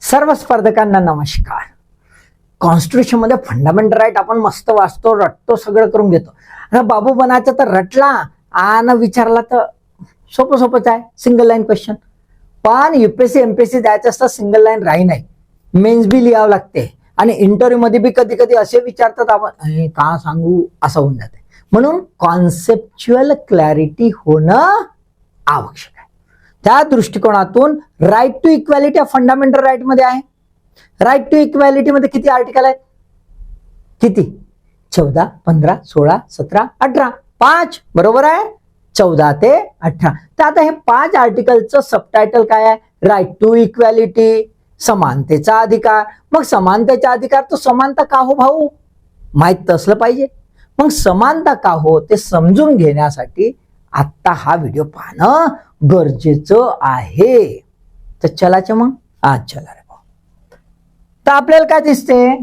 सर्व स्पर्धकांना नमस्कार. कॉन्स्टिट्यूशन मध्ये फंडामेंटल राईट आपण मस्त वाचतो, रटतो, सगळं करून घेतो. आणि बाबू बनायचं तर रटला आणि विचारला तर सोपं सोपंच आहे, सिंगल लाईन क्वेश्चन. पण युपीएससी एमपीएससी द्यायचं असतं सिंगल लाईन राही नाही, मेन्स बी लिहावं लागते. आणि इंटरव्ह्यू मध्ये बी कधी कधी असे विचारतात आपण का सांगू असं होऊन जाते. म्हणून कॉन्सेप्च्युअल क्लॅरिटी होणं आवश्यक आहे. त्या दृष्टिकोनातून right to equality fundamental right मध्ये आहे. राईट टू इक्वॅलिटी मध्ये किती आर्टिकल आहेत? किती? 14, 15, 16, 17, 18, 5 बरोबर आहे. 14 ते 18. तर आता हे 5 आर्टिकलचं सबटायटल काय आहे? राईट टू इक्वॅलिटी, समानतेचा अधिकार. मग समानतेचा अधिकार तो समानता का हो भाऊ? माहित असलं पाहिजे. मग समानता का हो ते समजून घेण्यासाठी आता हा व्हिडिओ पाहणं गरजेचं आहे. तर चलाच मग आज चला रे भाऊ. तर आपल्याला काय दिसते?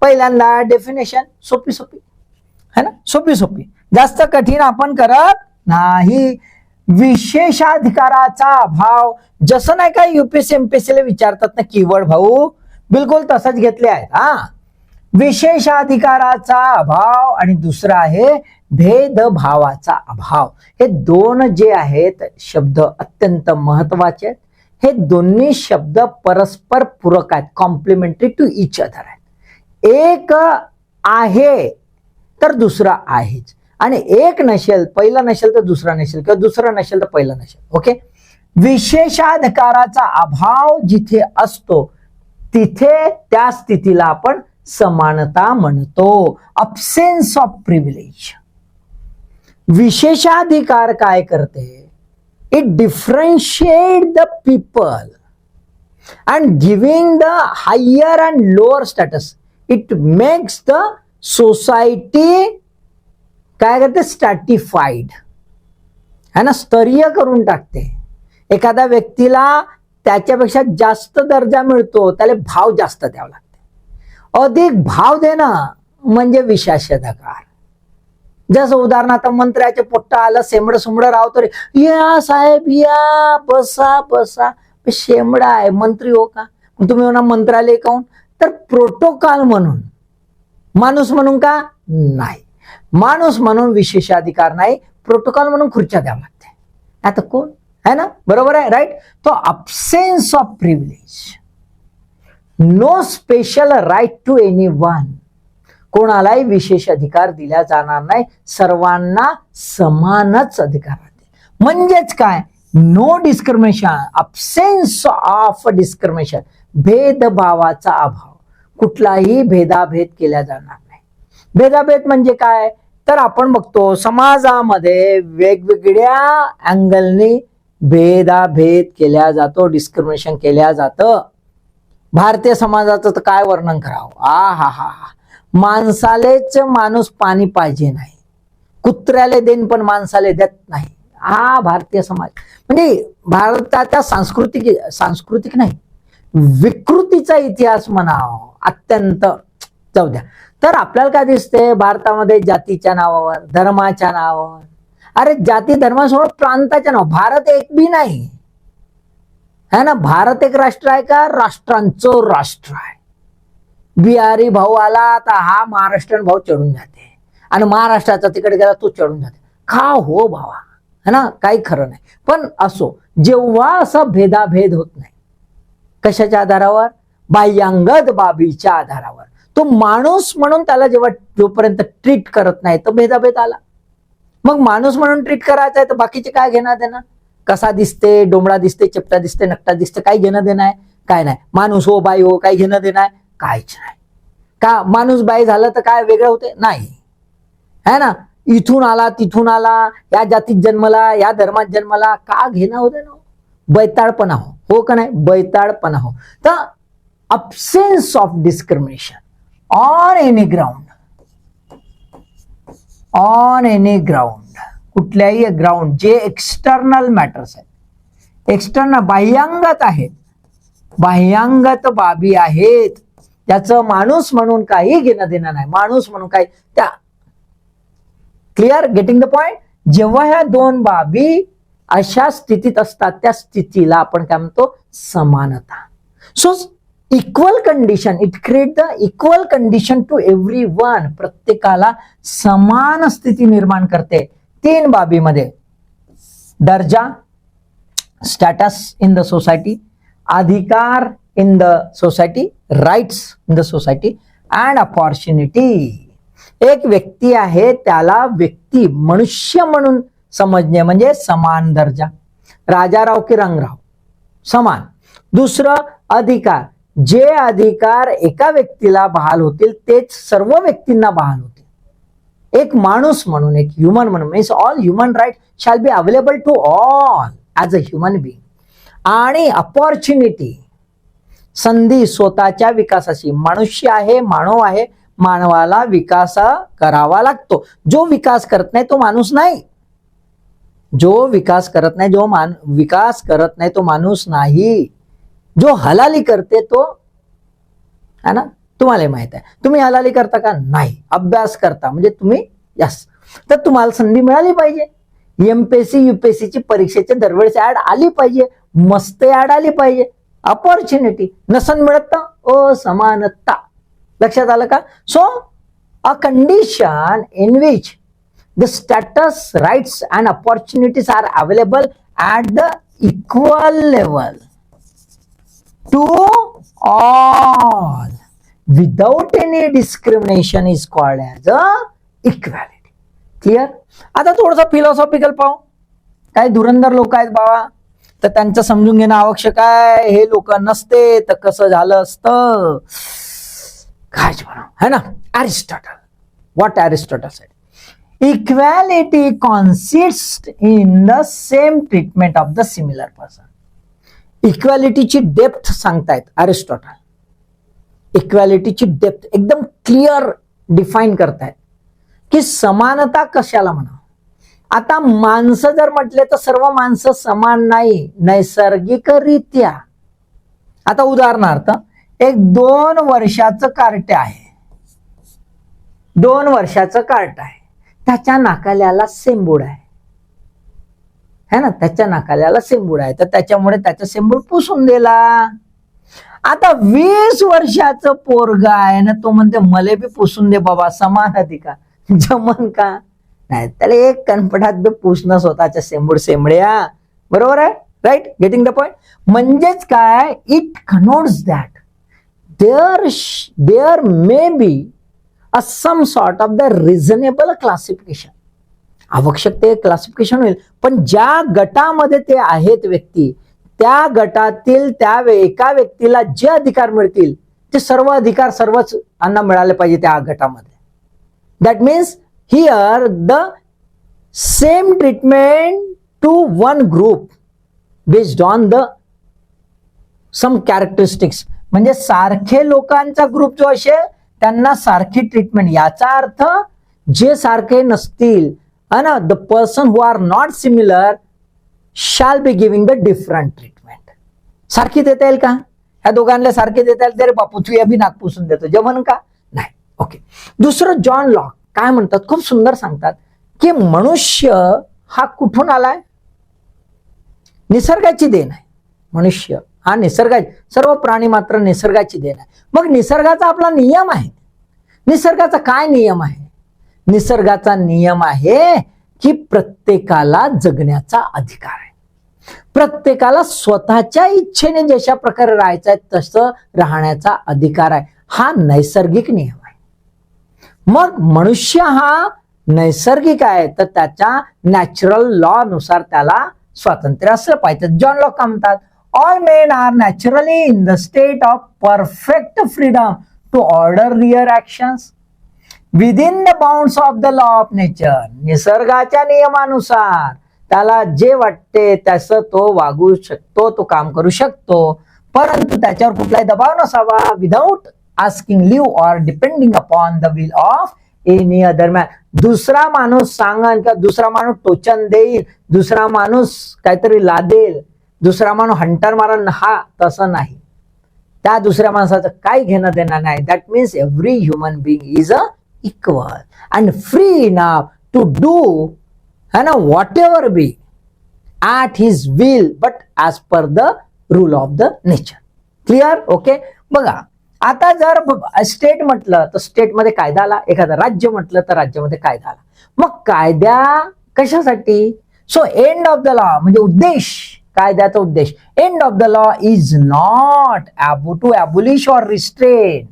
पहिल्यांदा डेफिनेशन सोपी सोपी है ना, सोपी सोपी, जास्त कठीण आपण करत नाही. विशेषाधिकाराचा अभाव, जसं नाही का युपीएससी एमपीएससी ला विचारतात ना कीवर्ड भाऊ, बिलकुल तसंच घेतले आहेत. विशेषाधिकाराचा अभाव आणि दुसरा आहे भेदभावाचा अभाव. हे दोन जे आहेत शब्द अत्यंत महत्वाचे आहेत. हे दोन्ही शब्द परस्पर पूरक आहेत, कॉम्प्लिमेंटरी टू इच अदर आहेत. एक आहे तर दुसरा आहेच, आणि एक नसेल, पहिला नसेल तर दुसरा नसेल, किंवा दुसरा नसेल तर पहिला नसेल. ओके. विशेषाधिकाराचा अभाव जिथे असतो तिथे त्या स्थितीला आपण समानता म्हणतो, अब्सेन्स ऑफ प्रिव्हिलेज. विशेषाधिकार काय करते? It differentiate the people and giving the higher and lower status. It makes the society काय करते? स्ट्रॅटिफाईड है ना, स्तरीय करून टाकते. एखाद्या व्यक्तीला त्याच्यापेक्षा जास्त दर्जा मिळतो, त्याला भाव जास्त द्यावा लागतो. अधिक भाव देणं म्हणजे विशेषाधिकार. जसं उदाहरणार्थ मंत्र्याचे पोट्ट आलं, शेंबड सुमड राव तर या साहेब या, बसा बसा. शेंबडा आहे, मंत्री हो का? तुम्ही म्हणा मंत्रालय काऊन? तर प्रोटोकॉल म्हणून, माणूस म्हणून का नाही. माणूस म्हणून विशेषाधिकार नाही, प्रोटोकॉल म्हणून खुर्च्या द्यावं लागते. आता कोण है ना, बरोबर आहे, राईट. तो absence of privilege, no special right to any one. कोणालाही विशेष अधिकार दिला जाणार नाही, सर्वांना समानच अधिकार राहते. म्हणजेच काय? No discrimination, absence of discrimination, भेदभावाचा अभाव. कुठलाही भेदाभेद केला जाणार नाही. भेदाभेद म्हणजे काय? तर आपण बघतो समाजामध्ये वेगवेगळ्या अँगलने भेदाभेद केल्या जातो, डिस्क्रिमिनेशन केल्या जातं. भारतीय समाजाचं तर काय वर्णन करावं. हा माणसालेच माणूस पाणी पाहिजे नाही, कुत्र्याला देईन पण माणसाले देत नाही. हा भारतीय समाज. म्हणजे भारताचा सांस्कृतिक नाही, विकृतीचा इतिहास म्हणावं अत्यंत. जाऊ द्या. तर आपल्याला काय दिसते? भारतामध्ये जातीच्या नावावर, धर्माच्या नावावर, अरे जाती धर्मासोबत प्रांताच्या नाव, भारत एक बी नाही है ना. भारत एक राष्ट्र आहे का? राष्ट्रांचं राष्ट्र आहे. बिहारी भाऊ आला तर हा महाराष्ट्रीयन भाऊ चढून जाते, आणि महाराष्ट्राचा तिकडे गेला तो चढून जाते. का हो भावा, है ना, काही खरं नाही. पण असो, जेव्हा असा भेदाभेद होत नाही, कशाच्या आधारावर? बाह्यांगत बाबीच्या आधारावर. तो माणूस म्हणून त्याला जेव्हा जोपर्यंत ट्रीट करत नाही तर भेदाभेद आला. मग माणूस म्हणून ट्रीट करायचा आहे तर बाकीचे काय घेणं देणं? कसा दिसते, डोंबळा दिसते, चपटा दिसते, नकटा दिसते, काही घेणं देणं आहे? काय नाही. माणूस हो बाई हो, काही घेणं देणं आहे? काहीच नाही. का माणूस बाई झालं तर काय वेगळं होते? नाही है ना. इथून आला तिथून आला, या जातीत जन्मला, या धर्मात जन्मला, का घेणं होते ना? बैताळपणा हो का नाही? बैताळपणा हो. तर absence of discrimination on any ground, on any ground, कुठल्याही ग्राउंड जे एक्सटर्नल मॅटर्स आहेत, एक्सटर्नल बाह्यांगत आहेत, बाह्यांगत बाबी आहेत, त्याचं माणूस म्हणून काही घेणं देणं नाही. माणूस म्हणून काही त्या, क्लिअर, गेटिंग द पॉइंट. जेव्हा ह्या दोन बाबी अशा स्थितीत असतात त्या स्थितीला आपण काय म्हणतो? समानता. So equal condition, it create the equal condition to every one, प्रत्येकाला समान स्थिती निर्माण करते 3 बाबीमध्ये: दर्जा, स्टॅटस इन द सोसायटी, अधिकार in the society, rights in the society and opportunity. एक व्यक्ती आहे त्याला व्यक्ती मनुष्य म्हणून समजणे म्हणजे समान दर्जा, राजाराव की रंगराव समान. दुसरं अधिकार, जे अधिकार एका व्यक्तीला बहाल होतील तेच सर्व व्यक्तींना बहाल होतील. एक माणूस म्हणून, एक ह्युमन म्हणून, means all human right shall be available to all as a human being. आणि अपॉर्च्युनिटी, संधी स्वतःच्या विकासाची. मनुष्य आहे, मानव आहे, मानवाला विकास करावा लागतो. जो विकास करत नाही तो माणूस नाही. जो विकास करत नाही, विकास करत नाही तो माणूस नाही. जो हलाली करते तो, है ना, तुम्हाला माहित आहे. तुम्ही हलाली करता का? नाही. अभ्यास करता म्हणजे तुम्ही यस. तर तुम्हाला संधी मिळाली पाहिजे. एमपीएससी युपीएससीची परीक्षेचे दरवेळेस ऍड आली पाहिजे, मस्त ऍड आली पाहिजे. अपॉर्च्युनिटी नसन मिळत तर असमानता. लक्षात आलं का? So a condition in which the status, rights and opportunities are available at the equal level to all without any discrimination is called as a equality. Clear? आता थोडंसं फिलॉसॉफिकल पाहू. काही धुरंधर लोक आहेत बाबा, तर त्यांचं समजून घेणं आवश्यक आहे. हे लोक नसते तर कसं झालं असतं काय म्हणा, है ना. Aristotle, what Aristotle said, equality consists in the same treatment of the similar person. इक्वॅलिटीची डेप्थ सांगतायत अरिस्टॉटल. इक्वॅलिटीची डेप्थ एकदम क्लिअर डिफाईन करतायत की समानता कशाला म्हणा. आता माणसं जर म्हटले तर सर्व माणसं समान नाही नैसर्गिकरित्या. आता उदाहरणार्थ एक 2 वर्षाचं कार्ट आहे, 2 वर्षाचं कार्ट आहे, त्याच्या नाकाल्याला सेंबूड आहे, है ना, त्याच्या नाकाल्याला सेंबूड आहे, तर त्याच्यामुळे त्याचा सेंबूड पुसून दिला. आता 20 वर्षाचं पोरग आहे ना, तो म्हणते मले बी पुसून दे बाबा, समान अधिकार. जमन का? नाही. त्याला एक कणपटात बी पुसणं स्वतःच्या सेंबड्या. बरोबर आहे? Right, getting the point. म्हणजेच काय, it connotes that there may be a some sort of the reasonable classification. आवश्यक ते क्लासिफिकेशन होईल, पण ज्या गटामध्ये ते आहेत व्यक्ती, त्या गटातील त्या एका व्यक्तीला जे अधिकार मिळतील ते सर्व अधिकार सर्वच यांना मिळाले पाहिजे त्या गटामध्ये. That means here the same treatment to one group based on the some characteristics. म्हणजे सारखे लोकांचा ग्रुप जो असेल त्यांना सारखी ट्रीटमेंट. याचा अर्थ जे सारखे नसतील, the person who are not similar shall be giving the different treatment. सारखी देता येईल का? ह्या दोघांना सारखी देता येईल? अरे बापू तू बी नाक पुसून देतो, जमन का? नाही. ओके. दुसरं जॉन लॉक काय म्हणतात, खूप सुंदर सांगतात की मनुष्य हा कुठून आलाय? निसर्गाची देण आहे. मनुष्य हा निसर्गाची, सर्व प्राणी मात्र निसर्गाची देण आहे. मग निसर्गाचा आपला नियम आहे. निसर्गाचा काय नियम आहे? निसर्गाचा नियम आहे की प्रत्येकाला जगण्याचा अधिकार आहे. प्रत्येकाला स्वतःच्या इच्छेने जशा प्रकारे राहायचं आहे तसं राहण्याचा अधिकार आहे. हा नैसर्गिक नियम आहे. मग मनुष्य हा नैसर्गिक आहे तर त्याच्या नॅचरल लॉ नुसार त्याला स्वातंत्र्य असलं पाहिजे. जॉन लॉक काय म्हणतात, all men are naturally in the state of perfect freedom to order their actions within the bounds of the law of nature. निसर्गाच्या नियमानुसार त्याला जे वाटते तसं तो वागू शकतो, तो काम करू शकतो, परंतु त्याच्यावर कुठलाही दबाव नसावा. Without asking leave or depending upon the will of any other man. दुसरा माणूस सांगन का दुसरा माणूस टोचन देईल, दुसरा माणूस काहीतरी लादेल, दुसरा माणूस हंटर मारण, हा तसं नाही. त्या दुसऱ्या माणसाचं काही घेणं देणं नाही. That means every human being is a equal and free now to do, है ना, whatever be at his will but as per the rule of the nature. Clear? Okay. बघा आता जर स्टेट म्हटलं तर स्टेटमध्ये कायदा आला, एखादं राज्य म्हटलं तर राज्यामध्ये कायदा आला. मग कायदा कशासाठी? So end of the law म्हणजे उद्देश, कायद्याचा उद्देश, end of the law is not to abolish or restrain,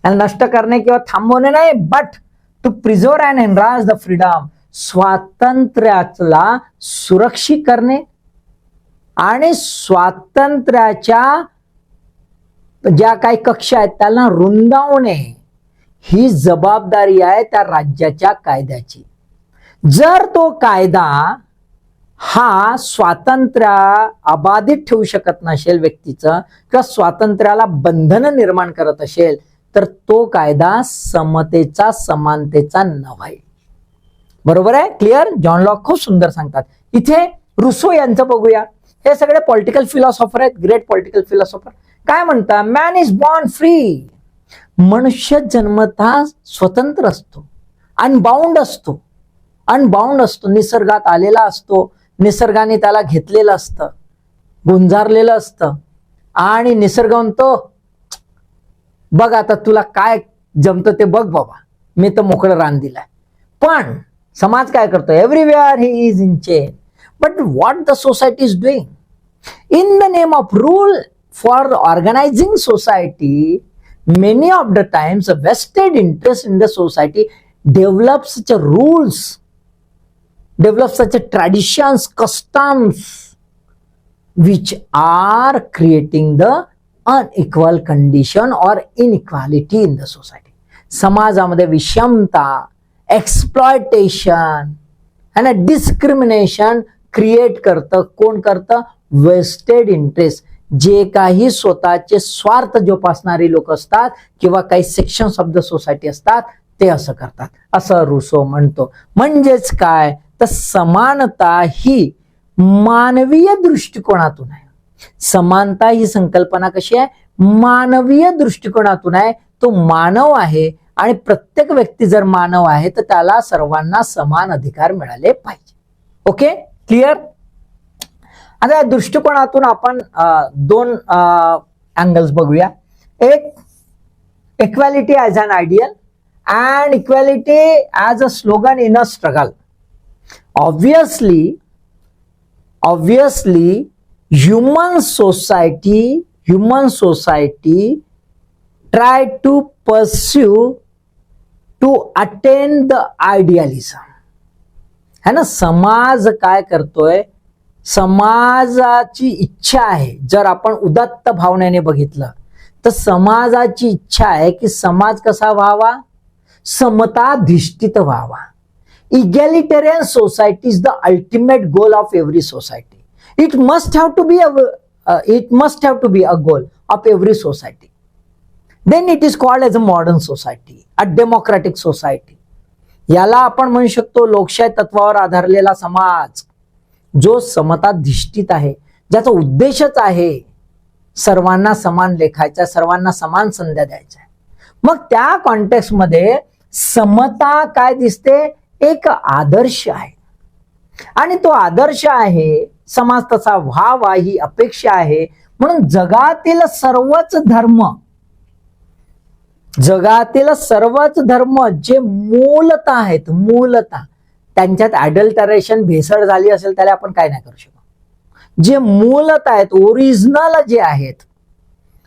नष्ट करणे किंवा थांबवणे नाही, but to preserve and enhance the freedom, स्वातंत्र्याला सुरक्षित करणे आणि स्वातंत्र्याच्या ज्या काही कक्षा आहेत त्याला रुंदावणे ही जबाबदारी आहे त्या राज्याच्या कायद्याची. जर तो कायदा हा स्वातंत्र्य अबाधित ठेवू शकत नसेल व्यक्तीचं किंवा स्वातंत्र्याला बंधन निर्माण करत असेल तर तो कायदा समतेचा समानतेचा नव्हे. बरोबर आहे? क्लिअर? जॉन लॉक खूप सुंदर सांगतात. इथे रुसो यांचं बघूया. हे सगळे पॉलिटिकल फिलॉसॉफर आहेत, ग्रेट पॉलिटिकल फिलॉसॉफर. काय म्हणतात? Man is born free. मनुष्य जन्मतः स्वतंत्र असतो, अनबाउंड असतो, अनबाउंड असतो, निसर्गात आलेला असतो, निसर्गाने त्याला घेतलेलं असतं, गुंजारलेलं असतं आणि निसर्ग म्हणतो बघ आता तुला काय जमतं ते बघ बाबा, मी तर मोकळं रान दिलंय. पण समाज काय करतो? Everywhere he is in chain. But what the society is doing in the name of rule for organizing society, many of the times a vested interest in the society develops such a rules, develops such a traditions, customs which are creating the unequal condition or inequality in the society. समाजामध्ये विषमता, exploitation आणि discrimination create करतं. कोण करतं? Vested interest, जे काही स्वतःचे स्वार्थ जोपासणारी लोक असतात किंवा काही सेक्शन्स ऑफ द सोसायटी असतात ते असं करतात, असं रुसो म्हणतो. म्हणजेच काय तर समानता ही मानवीय दृष्टिकोनातून आहे. समानता ही संकल्पना कशी आहे? मानवीय दृष्टिकोनातून आहे. तो मानव आहे आणि प्रत्येक व्यक्ती जर मानव आहे तर त्याला सर्वांना समान अधिकार मिळाले पाहिजे. Okay, clear? आता या दृष्टिकोनातून आपण दोन अँगल्स बघूया. एक, equality as an ideal and equality as a slogan in a struggle. Obviously human society try to pursue to attain the idealism. है ना? समाज काय करतोय? समाजाची इच्छा आहे, जर आपण उदात्त भावनेने बघितलं तर समाजाची इच्छा आहे की समाज कसा व्हावा? समताधिष्ठित व्हावा. Egalitarian society is the ultimate goal of every society. It must have to be a goal of every society. Then it is called as a modern society, a democratic society. याला आपण म्हणू शकतो लोकशाही तत्वावर आधारलेला समाज, जो समताधिष्ठित आहे, ज्याचा उद्देशच आहे सर्वांना समान लेखायचा, सर्वांना समान संधी द्यायच्या. मग त्या कॉन्टेक्स्ट मध्ये समता काय दिसते? एक आदर्श आहे आणि तो आदर्श आहे, समाज तसा व्हावा ही अपेक्षा आहे. म्हणून जगातील सर्वच धर्म जे मूलतः आहेत, मूलतः त्यांच्यात अडल्टरेशन, भेसळ झाली असेल त्याला आपण काय नाही करू शकतो. जे मूलतः आहेत, ओरिजिनल जे आहेत,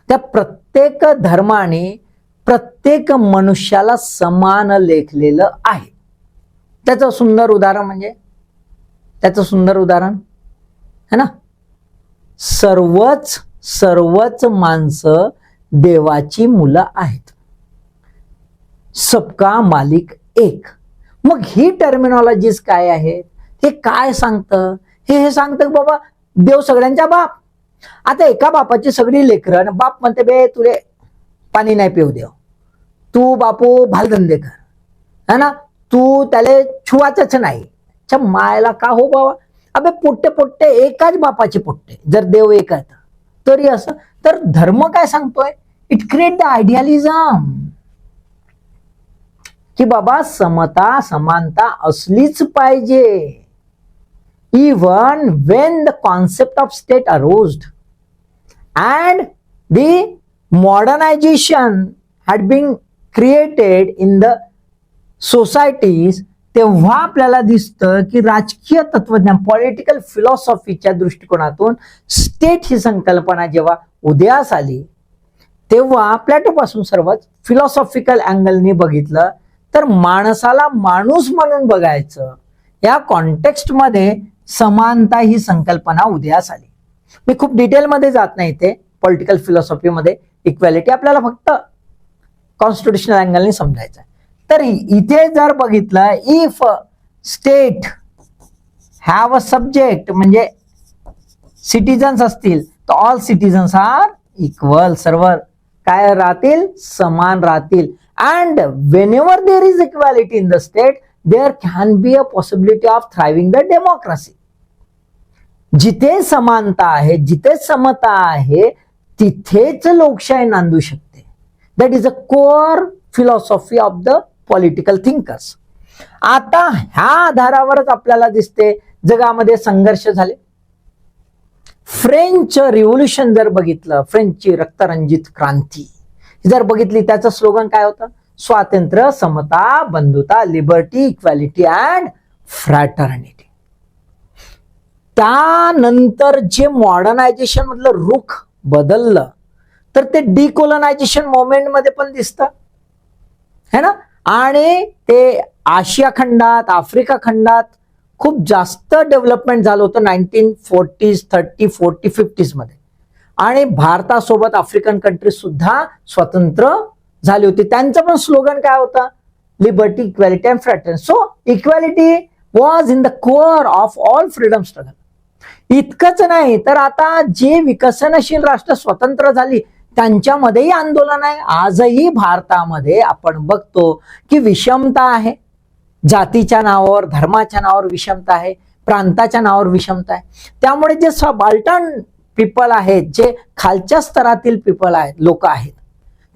त्या प्रत्येक धर्माने प्रत्येक मनुष्याला समान लेखलेलं आहे. त्याचं सुंदर उदाहरण है ना, सर्वच माणसं देवाची मुलं आहेत. सबका मालिक एक. मग ही टर्मिनॉलॉजीज काय आहेत? हे काय सांगतं? हे सांगतं बाबा देव सगळ्यांचा बाप. आता एका बापाची सगळी लेकरं, बाप म्हणते बे तुले पाणी नाही पिऊ देव, तू बापू भालधंदे कर, है ना, तू त्याला छुवाच नाही. मायला का हो बाबा? अबे पोट्टे एकाच बापाचे पोट्टे, जर देव एक आहे तरी असं. तर धर्म काय सांगतोय? इट क्रिएट द आयडियालिझम की बाबा समता समानता असलीच पाहिजे. Even when the concept of state arosed and the modernization had been created in the societies, तेव्हा आपल्याला दिसतं की राजकीय तत्वज्ञान पॉलिटिकल फिलॉसॉफीच्या दृष्टिकोनातून स्टेट ही संकल्पना जेव्हा उदयास आली, तेव्हा प्लॅटोपासून सर्वात फिलॉसॉफिकल अँगलनी बघितलं तर माणसाला माणूस म्हणून बघायचं, या कॉन्टेक्स्टमध्ये समानता ही संकल्पना उदयास आली. मी खूप डिटेलमध्ये जात नाही ते पॉलिटिकल फिलॉसॉफीमध्ये इक्वॅलिटी आपल्याला फक्त कॉन्स्टिट्युशनल अँगलनी समजायचं आहे. तर इथे जर बघितलं, if state have a subject म्हणजे सिटीजन्स असतील तर ऑल सिटीजन्स आर इक्वल, सर्व काय राहतील, समान राहतील. And whenever there is equality in the state there can be a possibility of thriving the democracy. जिथे समानता आहे, जिथे समता आहे, तिथेच लोकशाही नांदू शकते. That is a core philosophy of the political thinkers. आता ह्या आधारावरच आपल्याला दिसते जगामध्ये संघर्ष झाले. फ्रेंच रिव्होल्युशन जर बघितलं, फ्रेंचची रक्तरंजित क्रांती जर बघितली, त्याचं स्लोगन काय होतं, स्वातंत्र्य, समता, बंधुता, लिबर्टी, इक्वॅलिटी अँड फ्रॅटर्निटी. त्यानंतर जे मॉडर्नायझेशन मधलं रुख बदललं तर ते डिकोलोनायझेशन मोमेंट मध्ये पण दिसतं है ना. आणि ते आशिया खंडात, आफ्रिका खंडात खूप जास्त डेव्हलपमेंट झालं होतं 1940s, 30, 40, 50s मध्ये. आणि भारतासोबत आफ्रिकन कंट्रीज सुद्धा स्वतंत्र झाली होती. त्यांचं पण स्लोगन काय होतं, liberty, equality and fraternity. So equality was in the core of all freedom struggle. इतकंच नाही तर आता जे विकसनशील राष्ट्र स्वतंत्र झाली त्यांच्यामध्येही आंदोलन आहे. आजही भारतामध्ये आपण बघतो की विषमता आहे, जातीच्या नावावर, धर्माच्या नावावर विषमता आहे, प्रांताच्या नावावर विषमता आहे. त्यामुळे जे सबाल्टर्न पीपल आहेत, जे खालच्या स्तरातील पीपल आहेत, लोक आहेत,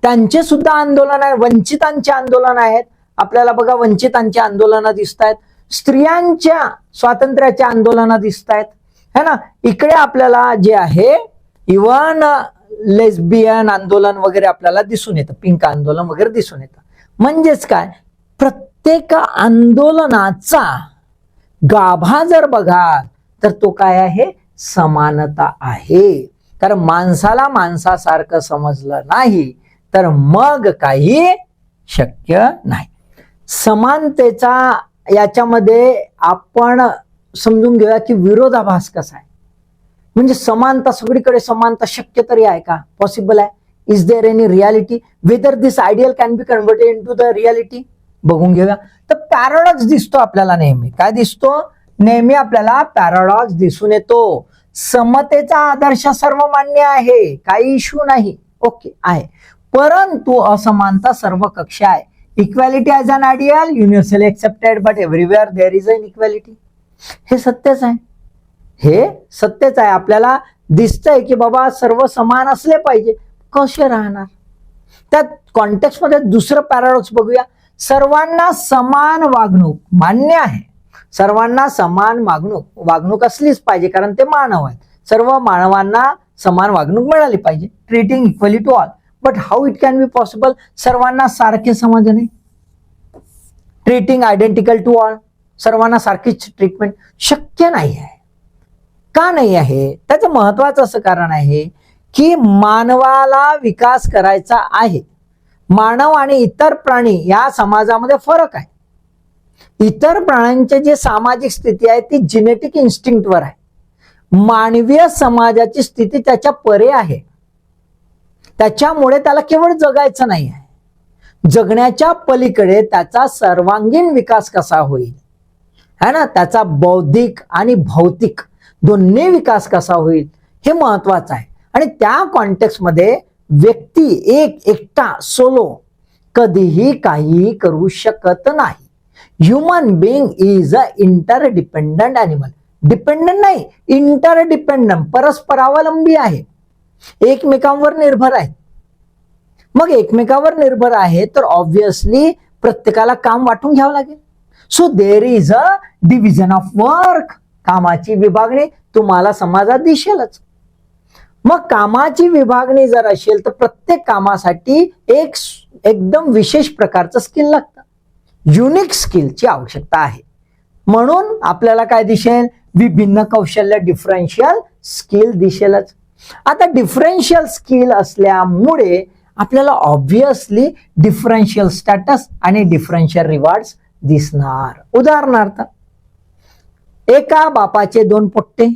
त्यांचे सुद्धा आंदोलन आहे. वंचितांचे आंदोलन आहेत. आपल्याला बघा वंचितांची आंदोलनं दिसत आहेत, स्त्रियांच्या स्वातंत्र्याचे आंदोलनं दिसत आहेत है ना. इकडे आपल्याला जे आहे इव्हन लेस्बियन आंदोलन वगैरे आपल्याला दिसून येतं, पिंक आंदोलन वगैरे दिसून येतं. म्हणजेच काय, प्रत्येक आंदोलनाचा गाभा जर बघाल तर तो काय आहे, समानता आहे. कारण माणसाला माणसासारखं समजलं नाही तर मग काही शक्य नाही. समानतेचा याच्यामध्ये आपण समजून घेऊया की विरोधाभास कसा आहे. म्हणजे समानता, सगळीकडे समानता शक्य तरी आहे का, पॉसिबल आहे, is there any reality, whether this ideal can be converted into the reality, बघून घेऊया. तर पॅराडॉक्स दिसतो आपल्याला नेहमी. काय दिसतो, नेहमी आपल्याला पॅराडॉक्स दिसून येतो. समतेचा आदर्श सर्व मान्य आहे, काही इश्यू नाही, ओके आहे, परंतु असमानता सर्व कक्ष आहे. Equality as an ideal universally accepted but everywhere there is inequality. हे सत्यच आहे, हे सत्यच आहे. आपल्याला दिसतंय की बाबा सर्व समान असले पाहिजे, कसे राहणार. त्या कॉन्टेक्स्टमध्ये दुसरं पॅराडॉक्स बघूया. सर्वांना समान वागणूक मान्य आहे, सर्वांना समान वागणूक असलीच पाहिजे कारण ते मानव आहेत. सर्व मानवांना समान वागणूक मिळाली पाहिजे, treating equally to all. But how it can be possible, सर्वांना सारखे समजणे, ट्रीटिंग आयडेंटिकल टू ऑल, सर्वांना सारखीच ट्रीटमेंट शक्य नाही आहे. का नाही आहे, त्याचं महत्वाचं असं कारण आहे की मानवाला विकास करायचा आहे. मानव आणि इतर प्राणी या समाजामध्ये फरक आहे. इतर प्राण्यांची जी सामाजिक स्थिती आहे ती जेनेटिक इन्स्टिंक्टवर आहे. मानवीय समाजाची स्थिती त्याच्या परे आहे. त्याच्यामुळे त्याला केवळ जगायचं नाही आहे, जगण्याच्या पलीकडे त्याचा सर्वांगीण विकास कसा होईल है ना, त्याचा बौद्धिक आणि भौतिक दोन्ही विकास कसा होईल हे महत्वाचं आहे. आणि त्या कॉन्टेक्स्टमध्ये व्यक्ती एकटा सोलो कधीही काहीही करू शकत नाही. Human being is a interdependent animal. Dependent नाही, इंटरडिपेंडंट, परस्परावलंबी आहे, एकमेकांवर निर्भर आहे. मग एकमेकावर निर्भर आहे तर ऑब्विसली प्रत्येकाला काम वाटून घ्यावं लागेल. So there is a division of work, कामाची विभागणी तुम्हाला समाजात दिसेलच. मग कामाची विभागणी जर असेल तर प्रत्येक कामासाठी एक एकदम विशेष प्रकारचं स्किल लागतं, युनिक स्किलची आवश्यकता आहे. म्हणून आपल्याला काय दिसेल, विभिन्न कौशल्य, डिफरन्शियल स्किल दिसेलच. आता डिफरन्शियल स्किल असल्यामुळे आपल्याला ऑब्विसली डिफरन्शियल स्टॅटस आणि डिफरन्शियल रिवॉर्ड्स दिसणार. उदाहरणार्थ, एका बापाचे 2 पोट्टे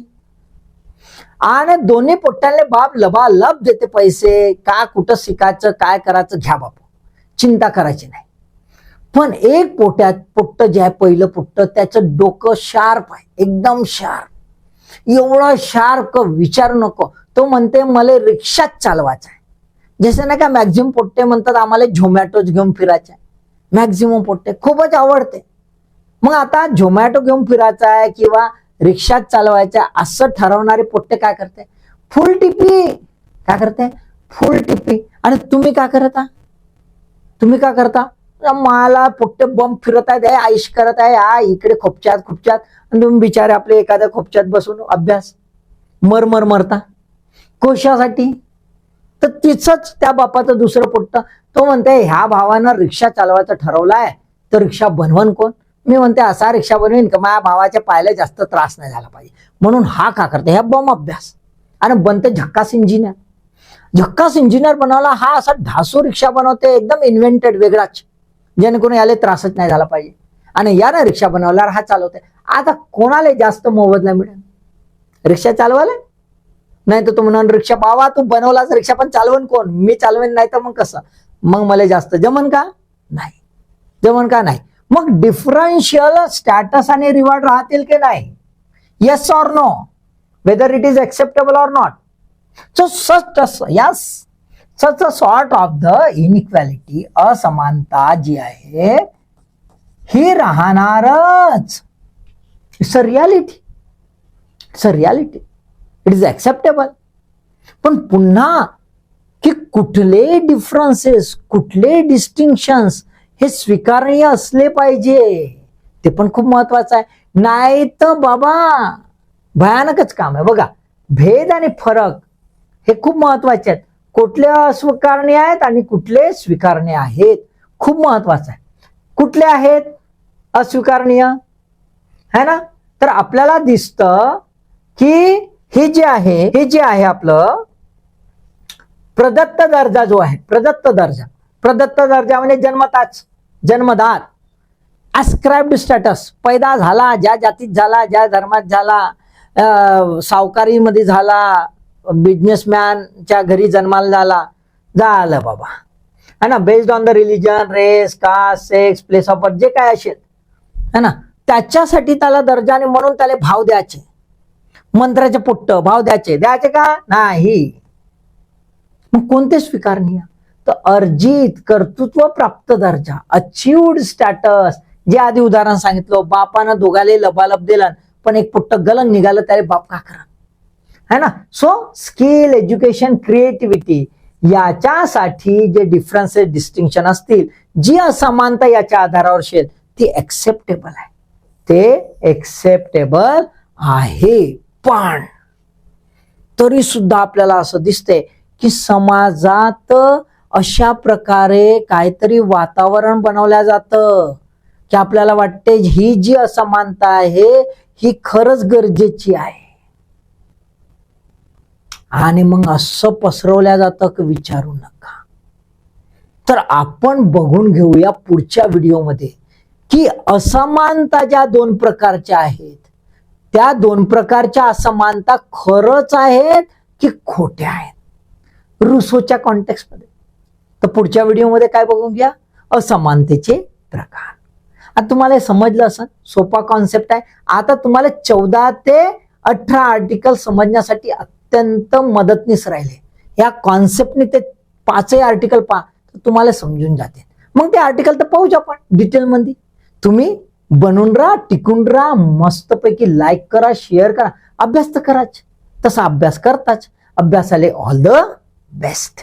आणि दोन्ही पोट्ट्याले बाप लबालब देते पैसे, का कुठं शिकायचं काय करायचं घ्या बापू, चिंता करायची नाही. पण एक पोट्ट जे आहे पहिलं पोट्ट, त्याचं डोकं शार्प आहे, एकदम शार्प, एवढं शार्प विचारू नको. तो म्हणते मला रिक्षाच चालवायचा आहे. जसे नाही का मॅक्झिमम पोट्टे म्हणतात आम्हाला झोमॅटोच घेऊन फिरायचं आहे. मॅक्झिमम पोट्टे खूपच आवडते. मग आता झोमॅटो घेऊन फिरायचा आहे किंवा रिक्षात चालवायचा असं ठरवणारे पोट्टे काय करते, फुल टिपी. काय करते, फुल टिपी. आणि तुम्ही काय करता, तुम्ही काय करता, मला पोट्टे बंब फिरत आहेत, आयुष करत आहे इकडे खोपच्यात खोपच्यात, आणि तुम्ही बिचारे आपले एखाद्या खोपच्यात बसून अभ्यास मरता कोशासाठी. तर तिचंच त्या बापाचं दुसरं पोट्ट, तो म्हणते ह्या भावानं रिक्षा चालवायचं ठरवलाय तर रिक्षा बनवण कोण. मी म्हणते असा रिक्षा बनवीन का माझ्या भावाच्या पायाला जास्त त्रास नाही झाला पाहिजे. म्हणून हा का करते, ह्या बॉम्ब अभ्यास आणि बनते झक्कास इंजिनियर. झक्कास इंजिनियर बनवला, हा असा ढासू रिक्षा बनवते एकदम इन्व्हेंटेड वेगळाच, जेणेकरून याला त्रासच नाही झाला पाहिजे. आणि यानं रिक्षा बनवल्यावर हा चालवते. आता कोणाला जास्त मोबदला मिळेल, रिक्षा चालवायला? नाही तर तू म्हणून रिक्षा बाबा तू बनवलाच रिक्षा, पण चालवण कोण, मी चालवेन. नाही तर मग कसं, मग मला जास्त जमन का नाही, जमन का नाही. मग डिफरन्शियल स्टॅटस आणि रिवॉर्ड राहतील की नाही, yes or no, whether it is acceptable or not. So such a sort of the inequality, असमानता जी आहे ही राहणारच. It's a reality, it's a reality, it is acceptable. पण पुन्हा की कुठले डिफरन्सेस, कुठले डिस्टिंक्शन्स हे स्वीकार्य असले पाहिजे, ते पण खूप महत्वाचं आहे. नाही तर बाबा भयानकच काम आहे. बघा, भेद आणि फरक हे खूप महत्वाचे आहेत. कुठले अस्वीकारणे आहेत आणि कुठले स्वीकारणे आहेत, खूप महत्वाचं आहे. कुठले आहेत अस्वीकारणीय है ना, तर आपल्याला दिसतं की हे जे आहे आपलं प्रदत्त दर्जा जो आहे, प्रदत्त दर्जा म्हणजे जन्मदात अस्क्राइब्ड स्टॅटस, पैदा झाला ज्या जातीत झाला, ज्या धर्मात झाला, सावकारीमध्ये झाला, बिझनेसमॅनच्या घरी जन्माला झालं बाबा है ना, based on the religion, race, caste, sex, place of birth जे काय असेल है ना, त्याच्यासाठी त्याला दर्जाने म्हणून त्याला भाव द्यायचे. मंत्र्याचे पुट्ट भाव द्यायचे का नाही. मग कोणते स्वीकारणीय, तर अर्जित कर्तृत्व प्राप्त दर्जा, अचीव्ड स्टॅटस, जे आधी उदाहरण सांगितलं, बापानं दोघाले लबालब दिलं पण एक पुट्ट गलंग निघालं त्याला बाप का करा है ना. सो स्किल, एज्युकेशन, क्रिएटिव्हिटी याच्यासाठी जे डिफरन्सेस, डिस्टिंक्शन असतील, जी असमानता याच्या आधारावर असेल ती एक्सेप्टेबल आहे, ते एक्सेप्टेबल आहे. पण तरी सुद्धा आपल्याला असं दिसतंय की समाजात अशा प्रकारे काहीतरी वातावरण बनवलं जातं की आपल्याला वाटते ही जी असमानता आहे ही खरंच गरजेची आहे. आणि मग असं पसरवल्या जातं की विचारू नका. तर आपण बघून घेऊया पुढच्या व्हिडिओमध्ये की असमानता ज्या 2 प्रकारच्या आहेत, त्या 2 प्रकारच्या असमानता खरंच आहेत की खोट्या आहेत रुसोच्या कॉन्टेक्स्टमध्ये. तर पुढच्या व्हिडिओमध्ये काय बघून घ्या, असमानतेचे प्रकार. आता तुम्हाला हे समजलं असं, सोपा कॉन्सेप्ट आहे. आता तुम्हाला 14 ते 18 आर्टिकल समजण्यासाठी अत्यंत मदतनीस राहिले. या कॉन्सेप्टने ते 5 आर्टिकल पहा तर तुम्हाला समजून जाते. मग ते आर्टिकल तर पाहूच आपण डिटेलमध्ये. तुम्ही बनून राहा, टिकून राहा, मस्तपैकी लाईक करा, शेअर करा, अभ्यास तर कराच, तसा अभ्यास करताच. अभ्यासाले ऑल द बेस्ट.